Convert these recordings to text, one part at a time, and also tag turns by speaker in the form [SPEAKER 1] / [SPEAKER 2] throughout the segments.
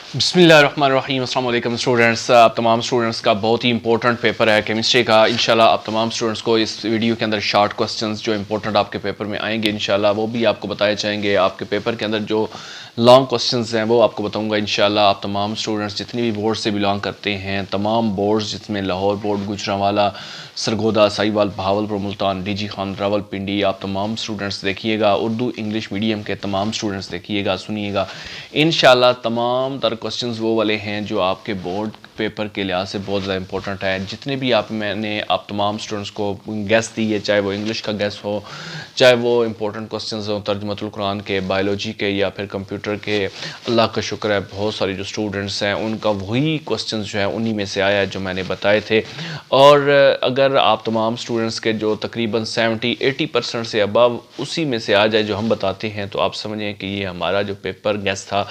[SPEAKER 1] बिस्मिल्लाहिर्रहमानिर्रहीम। अस्सलाम वालेकुम स्टूडेंट्स। आप तमाम स्टूडेंट्स का बहुत ही इंपॉर्टेंट पेपर है केमिस्ट्री का। इंशाल्लाह आप तमाम स्टूडेंट्स को इस वीडियो के अंदर शॉर्ट क्वेश्चंस जो इंपॉर्टेंट आपके पेपर में आएंगे इंशाल्लाह वो भी आपको बताए जाएंगे। आपके पेपर के अंदर जो लॉन्ग क्वेश्चंस हैं वो आपको बताऊंगा इंशाल्लाह। आप तमाम स्टूडेंट्स जितनी भी बोर्ड से बिलोंग करते हैं, तमाम बोर्ड्स जिसमें लाहौर बोर्ड, गुजरांवाला, सरगोदा, साहिवाल, बहावलपुर, मुल्तान, डीजी खान, रावलपिंडी, आप तमाम स्टूडेंट्स देखिएगा। उर्दू इंग्लिश मीडियम के तमाम स्टूडेंट्स देखिएगा, सुनिएगा। इंशाल्लाह तमाम तर क्वेश्चंस वो वाले हैं जो आपके बोर्ड पेपर के लिहाज से बहुत ज़्यादा इंपॉर्टेंट है। जितने भी मैंने आप तमाम स्टूडेंट्स को गेस दी है, चाहे वो इंग्लिश का गेस हो, चाहे वो इंपॉर्टेंट क्वेश्चंस हो तर्जुमतुल कुरान के, बायोलॉजी के या फिर कंप्यूटर के। अल्लाह का शुक्र है बहुत सारे जो स्टूडेंट्स हैं उनका वही क्वेश्चंस जो है उन्हीं में से आया है जो मैंने बताए थे। और अगर आप तमाम स्टूडेंट्स के जो तकरीबन 70-80% से अबव उसी में से आ जाए जो हम बताते हैं, तो आप समझें कि ये हमारा जो पेपर गेस था,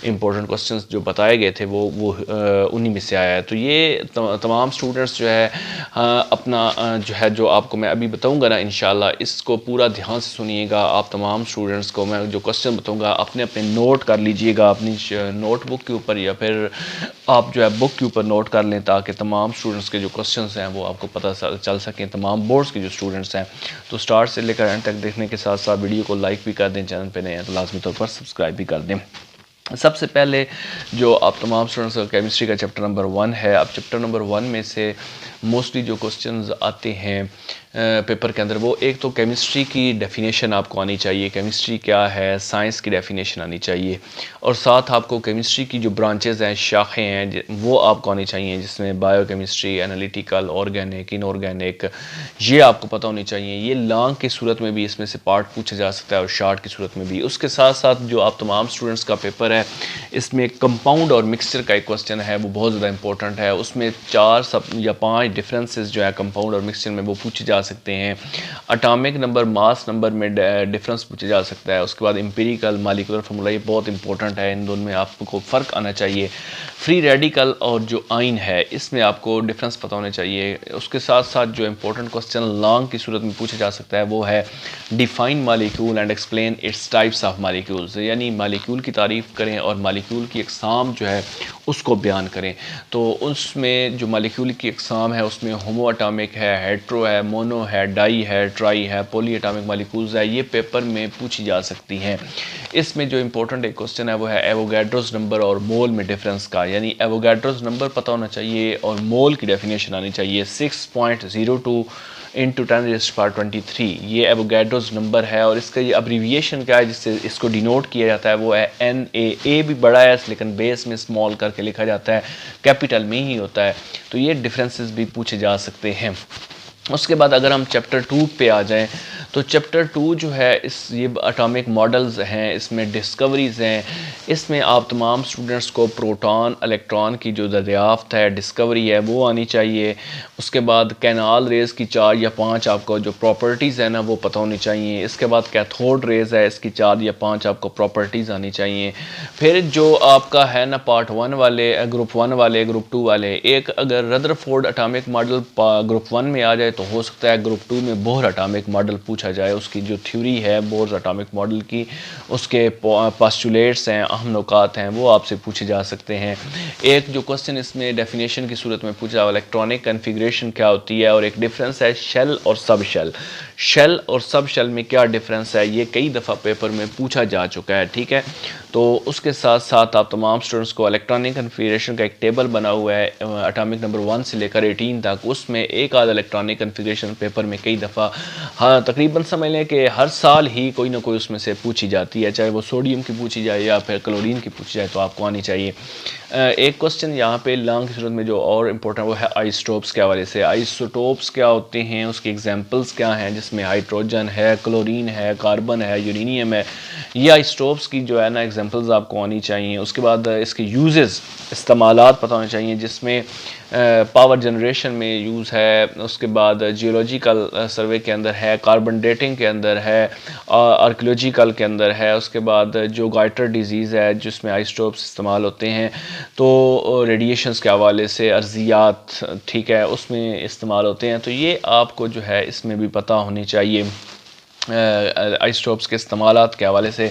[SPEAKER 1] इंपॉर्टेंट क्वेश्चंस जो बताए गए थे वो उन्हीं में से आया है। तो ये तमाम स्टूडेंट्स जो है अपना जो है जो आपको मैं अभी बताऊंगा ना इंशाल्लाह, इसको पूरा ध्यान से सुनिएगा। आप तमाम स्टूडेंट्स को मैं जो क्वेश्चन बताऊंगा अपने अपने नोट कर लीजिएगा अपनी नोटबुक के ऊपर, या फिर आप जो है बुक के ऊपर नोट कर लें ताकि तमाम स्टूडेंट्स के जो क्वेश्चंस हैं वो आपको पता चल सकें, तमाम बोर्ड्स के जो स्टूडेंट्स हैं। तो स्टार्ट से लेकर एंड तक देखने के साथ साथ वीडियो को लाइक भी कर दें, चैनल पर नए हैं तो लाजमी तौर पर सब्सक्राइब भी कर दें। सबसे पहले जो आप तमाम स्टूडेंट्स का केमिस्ट्री का चैप्टर नंबर 1 है। अब चैप्टर नंबर 1 में से मोस्टली जो क्वेश्चंस आते हैं पेपर के अंदर, वो एक तो केमिस्ट्री की डेफिनेशन आपको आनी चाहिए, केमिस्ट्री क्या है, साइंस की डेफिनेशन आनी चाहिए, और साथ आपको केमिस्ट्री की जो ब्रांचेस हैं, शाखें हैं, वो आपको आनी चाहिए, जिसमें bio chemistry, analytical, organic, inorganic, ये आपको पता होनी चाहिए। ये लॉन्ग की सूरत में भी इसमें से पार्ट पूछा जा सकता है और शार्ट की सूरत में भी। उसके साथ साथ जो आप तमाम स्टूडेंट्स का पेपर है, इसमें कंपाउंड और मिक्सचर का एक क्वेश्चन है, वो बहुत ज़्यादा इंपॉर्टेंट है। उसमें 4 सब या 5 डिफरेंसेस जो है कंपाउंड और मिक्सचर में वो पूछे जा सकते हैं। एटॉमिक नंबर, मास नंबर में डिफरेंस पूछा जा सकता है। उसके बाद एम्पिरिकल, मॉलिक्यूलर फार्मूला, ये बहुत इंपॉर्टेंट है। इन दोनों में आपको फ़र्क आना चाहिए। फ्री रेडिकल और जो आइन है इसमें आपको डिफरेंस पता होने चाहिए। उसके साथ साथ जो इंपॉर्टेंट क्वेश्चन लॉन्ग की सूरत में पूछा जा सकता है वो है define molecule and explain its types of molecules, यानी मॉलिक्यूल की तारीफ़ करें और मॉलिक्यूल की अक़साम जो है उसको बयान करें। तो उसमें जो मॉलिक्यूल की अक़साम है उसमें होमो एटॉमिक है, हेट्रो है, मोनो है, डाई है, ट्राई है, पॉली एटॉमिक मॉलिक्यूल्स है, ये पेपर में पूछी जा सकती हैं। इसमें जो इंपॉर्टेंट एक क्वेश्चन है वो है एवोगाड्रोस नंबर और मोल में डिफरेंस का, यानी एवोगाड्रोस नंबर पता होना चाहिए और मोल की डेफिनेशन आनी चाहिए। 6.02 इंटू 10⁻23 ये एवोगाड्रोस नंबर है, और इसका ये अब्रीविएशन क्या है जिससे इसको डिनोट किया जाता है वो है NaA। भी बड़ा है लेकिन बेस में स्मॉल करके लिखा जाता है, कैपिटल में ही होता है। तो ये डिफरेंसेस भी पूछे जा सकते हैं। उसके बाद अगर हम चैप्टर 2 पे आ जाएं, तो चैप्टर 2 जो है ये एटॉमिक मॉडल्स हैं, इसमें डिस्कवरीज़ हैं। इसमें आप तमाम स्टूडेंट्स को प्रोटॉन इलेक्ट्रॉन की जो दरियाफ्त है, डिस्कवरी है, वो आनी चाहिए। उसके बाद कैनाल रेज की 4 या 5 आपको जो प्रॉपर्टीज़ है ना वो पता होनी चाहिए। इसके बाद कैथोड रेज है, इसकी 4 या 5 आपको प्रॉपर्टीज़ आनी चाहिए। फिर जो आपका है ना पार्ट 1 वाले, ग्रुप 1 वाले, ग्रुप 2 वाले, एक अगर रदरफोर्ड एटॉमिक मॉडल ग्रुप 1 में आ जाए तो हो सकता है ग्रुप 2 में बोहर एटॉमिक मॉडल पूछा जाए। उसकी जो थ्योरी है बोहर एटॉमिक मॉडल की, उसके पोस्टुलेट्स हैं, अहम नुकात हैं, वो आपसे पूछे जा सकते हैं। एक जो क्वेश्चन इसमें डेफिनेशन की सूरत में पूछा, इलेक्ट्रॉनिक कन्फिग्रेशन क्या होती है, और एक डिफरेंस है शेल और सब शेल। शेल और सब शेल में क्या डिफरेंस है, ये कई दफ़ा पेपर में पूछा जा चुका है, ठीक है। तो उसके साथ साथ आप तमाम स्टूडेंट्स को इलेक्ट्रॉनिक कन्फिग्रेशन का एक टेबल बना हुआ है एटॉमिक नंबर 1 से लेकर 18 तक, उसमें एक आध इलेक्ट्रॉनिक कन्फिग्रेशन पेपर में कई दफ़ा, हाँ तकरीबन समझ लें कि हर साल ही कोई ना कोई उसमें से पूछी जाती है, चाहे वो सोडियम की पूछी जाए या फिर क्लोरीन की पूछी जाए, तो आपको आनी चाहिए। एक क्वेश्चन यहाँ पे लॉन्ग की सूरत में जो और इम्पोर्टेंट वो है आइसोटोप्स के हवाले से। आइसोटोप्स क्या होते हैं, उसके एग्जांपल्स क्या हैं, जिसमें हाइड्रोजन है, क्लोरीन है, कार्बन है, यूरेनियम है। ये आइसोटोप्स की जो है ना एग्जांपल्स आपको आनी चाहिए। उसके बाद इसके यूजेस, इस्तेमालात पता होने चाहिए, जिसमें पावर जनरेशन में यूज़ है। उसके बाद जियोलॉजिकल सर्वे के अंदर है, कार्बन डेटिंग के अंदर है, आर्कियोलॉजिकल के अंदर है। उसके बाद जो गाइटर डिजीज़ है जिसमें आइसोटोप्स इस्तेमाल होते हैं, तो रेडिएशंस के हवाले से अर्जियात, ठीक है, उसमें इस्तेमाल होते हैं। तो ये आपको जो है इसमें भी पता होनी चाहिए। आइसोटोप्स के इस्तेमालात के हवाले से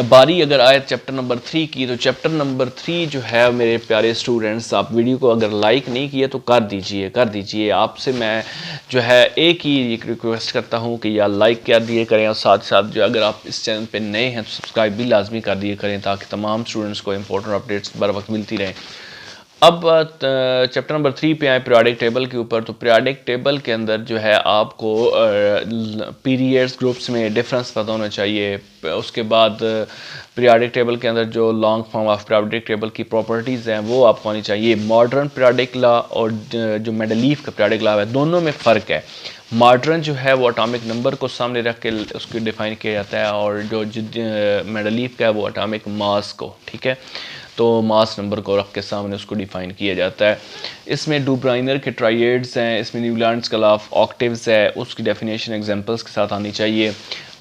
[SPEAKER 1] बारी अगर आए चैप्टर नंबर 3 की, तो चैप्टर नंबर 3 जो है मेरे प्यारे स्टूडेंट्स, आप वीडियो को अगर लाइक नहीं किए तो कर दीजिए। आपसे मैं जो है एक ही रिक्वेस्ट करता हूँ कि या लाइक कर दिए करें, और साथ साथ जो अगर आप इस चैनल पे नए हैं तो सब्सक्राइब भी लाजमी कर दिए करें, ताकि तमाम स्टूडेंट्स को इंपॉर्टेंट अपडेट्स बर वक्त मिलती रहें। अब चैप्टर नंबर 3 पे आए पीरियोडिक टेबल के ऊपर। तो पीरियोडिक टेबल के अंदर जो है आपको पीरियड्स ग्रुप्स में डिफरेंस पता होना चाहिए। उसके बाद पीरियोडिक टेबल के अंदर जो long form of periodic table की प्रॉपर्टीज़ हैं वो आपको आनी चाहिए। मॉडर्न पीरियोडिक लॉ और जो मेंडलीफ का पीरियोडिक लॉ है, दोनों में फ़र्क है। मॉडर्न जो है वो एटॉमिक नंबर को सामने रख के उसको डिफ़ाइन किया जाता है, और जो मेंडलीफ का है वो एटॉमिक मास को, ठीक है, तो मास नंबर को रख के सामने उसको डिफ़ाइन किया जाता है। इसमें डुब्राइनर के ट्राइएड्स हैं, इसमें न्यूलैंड्स का लॉ ऑफ ऑक्टेव्स है, उसकी डेफिनेशन एग्जांपल्स के साथ आनी चाहिए।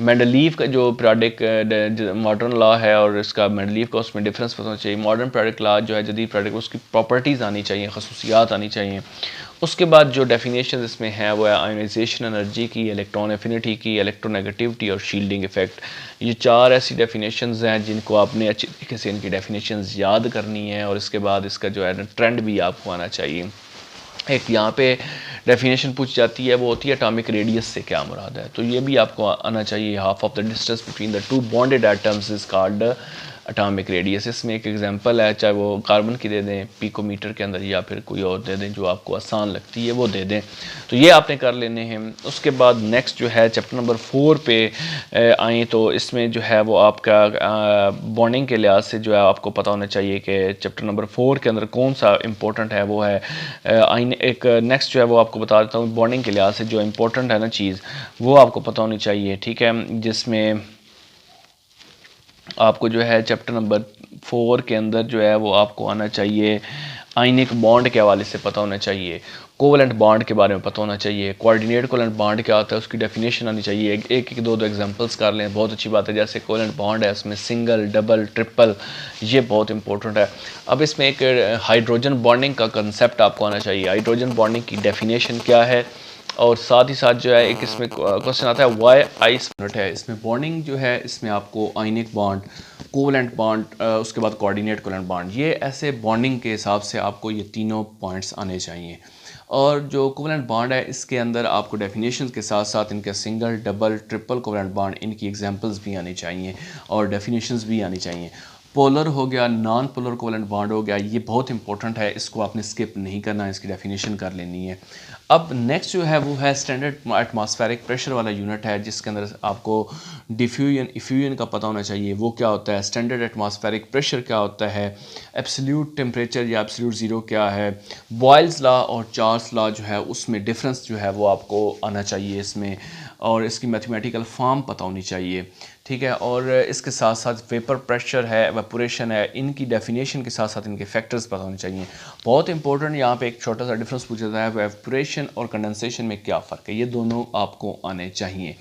[SPEAKER 1] मेंडलीफ का जो पीरियोडिक मॉडर्न लॉ है और इसका मेंडलीफ का, उसमें डिफरेंस पता होना चाहिए। मॉडर्न पीरियोडिक लॉ जो है जदीद पीरियोडिक, उसकी प्रॉपर्टीज़ आनी चाहिए, खसूसियात आनी चाहिए। उसके बाद जो डेफिनेशन इसमें है वो है आयोनाइजेशन एनर्जी की, इलेक्ट्रॉन एफिनिटी की, इलेक्ट्रोनेगेटिविटी और शील्डिंग इफेक्ट। ये 4 ऐसी डेफिनेशंस हैं जिनको आपने अच्छी तरीके से इनकी डेफिनेशंस याद करनी है, और इसके बाद इसका जो है ना ट्रेंड भी आपको आना चाहिए। एक यहाँ पे डेफिनेशन पूछ जाती है, वो होती है एटॉमिक रेडियस से क्या मुराद है, तो ये भी आपको आना चाहिए। Half of the distance between the 2 bonded atoms is called atomic radius. इसमें एक एग्जांपल है, चाहे वो कार्बन की दे दें पिकोमीटर के अंदर, या फिर कोई और दे दें जो आपको आसान लगती है वो दे दें, तो ये आपने कर लेने हैं। उसके बाद नेक्स्ट जो है चैप्टर नंबर 4 पे आए, तो इसमें जो है वो आपका बॉन्डिंग के लिहाज से जो है आपको पता होना चाहिए कि चैप्टर नंबर 4 के अंदर कौन सा इंपॉर्टेंट है, वो है आइन। एक नेक्स्ट जो है वो आपको बता देता हूँ, बॉन्डिंग के लिहाज से जो इंपॉर्टेंट है ना चीज़, वो आपको पता होनी चाहिए, ठीक है, जिसमें आपको जो है चैप्टर नंबर 4 के अंदर जो है वो आपको आना चाहिए, आयनिक बॉन्ड के हवाले से पता होना चाहिए, कोवलेंट बॉन्ड के बारे में पता होना चाहिए, कोऑर्डिनेट कोवलेंट बॉन्ड क्या होता है उसकी डेफिनेशन आनी चाहिए। एक दो एग्जांपल्स कर लें, बहुत अच्छी बात है। जैसे कोवलेंट बॉन्ड है, उसमें सिंगल, डबल, ट्रिपल, ये बहुत इंपॉर्टेंट है। अब इसमें एक हाइड्रोजन बॉन्डिंग का कंसेप्ट आपको आना चाहिए, हाइड्रोजन बॉन्डिंग की डेफिनेशन क्या है, और साथ ही साथ जो है एक इसमें क्वेश्चन आता है वाई आइस है। इसमें बॉन्डिंग जो है, इसमें आपको आयनिक बॉन्ड, कोवलेंट बॉन्ड, उसके बाद कोऑर्डिनेट कोवलेंट बॉन्ड, ये ऐसे बॉन्डिंग के हिसाब से आपको ये तीनों पॉइंट्स आने चाहिए। और जो कोवलेंट बॉन्ड है, इसके अंदर आपको डेफिनेशन के साथ साथ इनके single, double, triple covalent bond, इनकी एग्जांपल्स भी आनी चाहिए और डेफिनेशंस भी आनी चाहिए। पोलर हो गया, नॉन पोलर कोवलेंट बॉन्ड हो गया, ये बहुत इंपॉर्टेंट है, इसको आपने स्किप नहीं करना है, इसकी डेफिनेशन कर लेनी है। अब नेक्स्ट जो है वो है स्टैंडर्ड एटमॉस्फेरिक प्रेशर वाला यूनिट है, जिसके अंदर आपको डिफ्यूजन इफ्यूजन का पता होना चाहिए, वो क्या होता है, स्टैंडर्ड एटमॉस्फेरिक प्रेशर क्या होता है, एब्सोल्यूट टेम्परेचर या एब्सोल्यूट ज़ीरो क्या है, बॉयल्स लॉ और चार्ल्स लॉ जो है उसमें डिफरेंस जो है वो आपको आना चाहिए इसमें, और इसकी मैथमेटिकल फॉर्म पता होनी चाहिए, ठीक है। और इसके साथ साथ वेपर प्रेशर है, एवेपोरेशन है, इनकी डेफिनेशन के साथ साथ इनके फैक्टर्स पता होने चाहिए। बहुत इंपॉर्टेंट यहाँ पे एक छोटा सा डिफरेंस पूछा जाता है, एवेपोरेशन और कंडेंसेशन में क्या फ़र्क है, ये दोनों आपको आने चाहिए,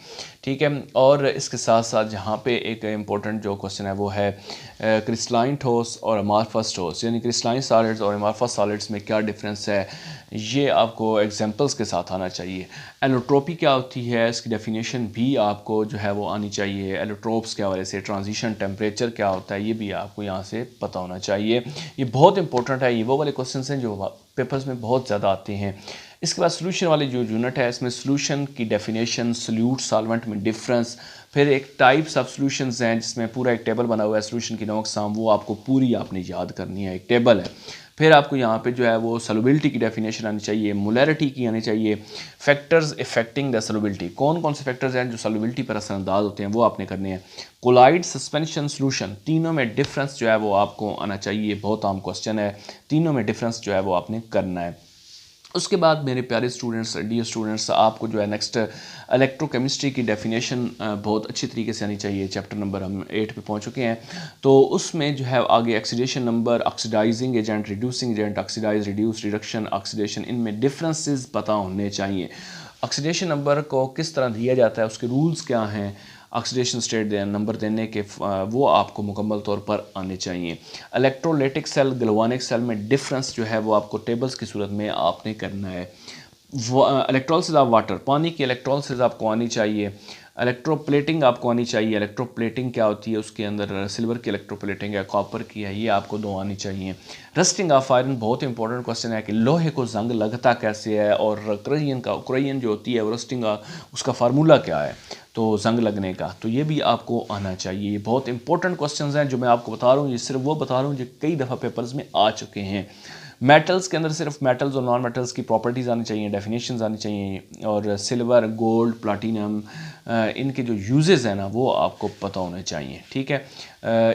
[SPEAKER 1] ठीक है। और इसके साथ साथ यहाँ पे एक इम्पॉर्टेंट जो क्वेश्चन है वो है क्रिस्टलाइन ठोस और अमॉर्फस ठोस, यानी क्रिस्टलाइन सॉलिड्स और अमॉर्फस सॉलिड्स में क्या डिफरेंस है, ये आपको एग्जांपल्स के साथ आना चाहिए। एलोट्रोपी क्या होती है, इसकी डेफिनेशन भी आपको जो है वो आनी चाहिए। एलोट्रोप्स के हवाले से ट्रांजिशन टेम्परेचर क्या होता है, ये भी आपको यहाँ से पता होना चाहिए। ये बहुत इंपॉर्टेंट है, ये वो वाले क्वेश्चन हैं जो पेपर्स में बहुत ज़्यादा आते हैं। इसके बाद सोल्यूशन वाली जो यूनिट है, इसमें सोल्यूशन की डेफिनेशन, सोल्यूट सॉल्वेंट में डिफरेंस, फिर एक टाइप्स ऑफ सोल्यूशंस हैं जिसमें पूरा एक टेबल बना हुआ है सोल्यूशन की नोकसाम, वो आपको पूरी आपने याद करनी है, एक टेबल है। फिर आपको यहाँ पे जो है वो सॉल्युबिलिटी की डेफिनेशन आनी चाहिए, मोलैरिटी की आनी चाहिए, फैक्टर्स इफेक्टिंग द सॉल्युबिलिटी, कौन कौन से फैक्टर्स हैं जो सॉल्युबिलिटी पर असरअंदाज होते हैं वो आपने करने हैं। कोलाइड, सस्पेंशन, सोल्यूशन, तीनों में डिफरेंस जो है वो आपको आना चाहिए, बहुत आम क्वेश्चन है, तीनों में डिफरेंस जो है वो आपने करना है। उसके बाद मेरे प्यारे स्टूडेंट्स, डियर स्टूडेंट्स, आपको जो है नेक्स्ट इलेक्ट्रोकेमिस्ट्री की डेफिनेशन बहुत अच्छी तरीके से आनी चाहिए। चैप्टर नंबर हम 8 पे पहुंच चुके हैं, तो उसमें जो है आगे oxidation number, oxidising agent, reducing agent, oxidise, reduce, reduction, oxidation, इनमें डिफरेंसेस पता होने चाहिए। ऑक्सीडेशन नंबर को किस तरह दिया जाता है, उसके रूल्स क्या हैं, ऑक्सीडेशन स्टेट नंबर देने के वो आपको मुकम्मल तौर पर आने चाहिए। इलेक्ट्रोलाइटिक सेल, गैल्वानिक सेल में डिफरेंस जो है वो आपको टेबल्स की सूरत में आपने करना है। इलेक्ट्रोलिसिस ऑफ वाटर, पानी की इलेक्ट्रोलिसिस आपको आनी चाहिए। इलेक्ट्रोप्लेटिंग आपको आनी चाहिए। इलेक्ट्रोप्लेटिंग क्या होती है, उसके अंदर सिल्वर की इलेक्ट्रोप्लेटिंग है, कॉपर की है, ये आपको दो आनी चाहिए। रस्टिंग ऑफ आयरन बहुत इंपॉर्टेंट क्वेश्चन है कि लोहे को जंग लगता कैसे है, और क्रेयन जो होती है वो रस्टिंग उसका फार्मूला क्या है तो जंग लगने का, तो ये भी आपको आना चाहिए। ये बहुत इंपॉर्टेंट क्वेश्चंस हैं जो मैं आपको बता रहा हूँ, ये सिर्फ वो बता रहा हूँ जो कई दफ़ा पेपर्स में आ चुके हैं। मेटल्स के अंदर सिर्फ मेटल्स और नॉन मेटल्स की प्रॉपर्टीज़ आनी चाहिए, डेफिनेशंस आनी चाहिए, और सिल्वर, गोल्ड, प्लाटिनम, इनके जो यूजेस हैं ना वो आपको पता होने चाहिए। ठीक है,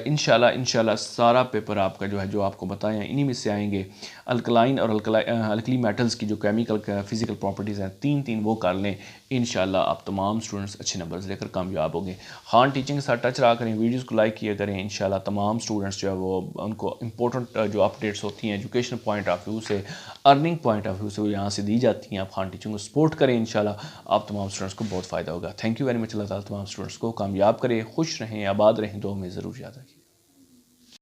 [SPEAKER 1] इंशाल्लाह सारा पेपर आपका जो है, जो आपको बताए हैं इन्हीं में से आएंगे। अल्कलाइन और अल्कली मेटल्स की जो केमिकल फिजिकल प्रॉपर्टीज़ हैं तीन वो कर लें, इंशाल्लाह आप तमाम स्टूडेंट्स अच्छे नंबर्स लेकर कामयाब होंगे। खान टीचिंग के साथ टच रहा करें, वीडियोज़ को लाइक किया करें। इंशाल्लाह तमाम स्टूडेंट्स जो है वो उनको इंपॉर्टेंट जो अपडेट्स होती हैं एजुकेशन पॉइंट ऑफ व्यू से, अर्निंग पॉइंट ऑफ व्यू से, वो यहाँ से दी जाती हैं। आप खान टीचिंग को सपोर्ट करें, इंशाल्लाह आप तमाम स्टूडेंट्स को बहुत फ़ायदा होगा। Thank you very much. अल्लाह ताला तमाम स्टूडेंट्स को कामयाब करें, खुश रहें, आबाद रहें, दुआ में ज़रूर याद रखें।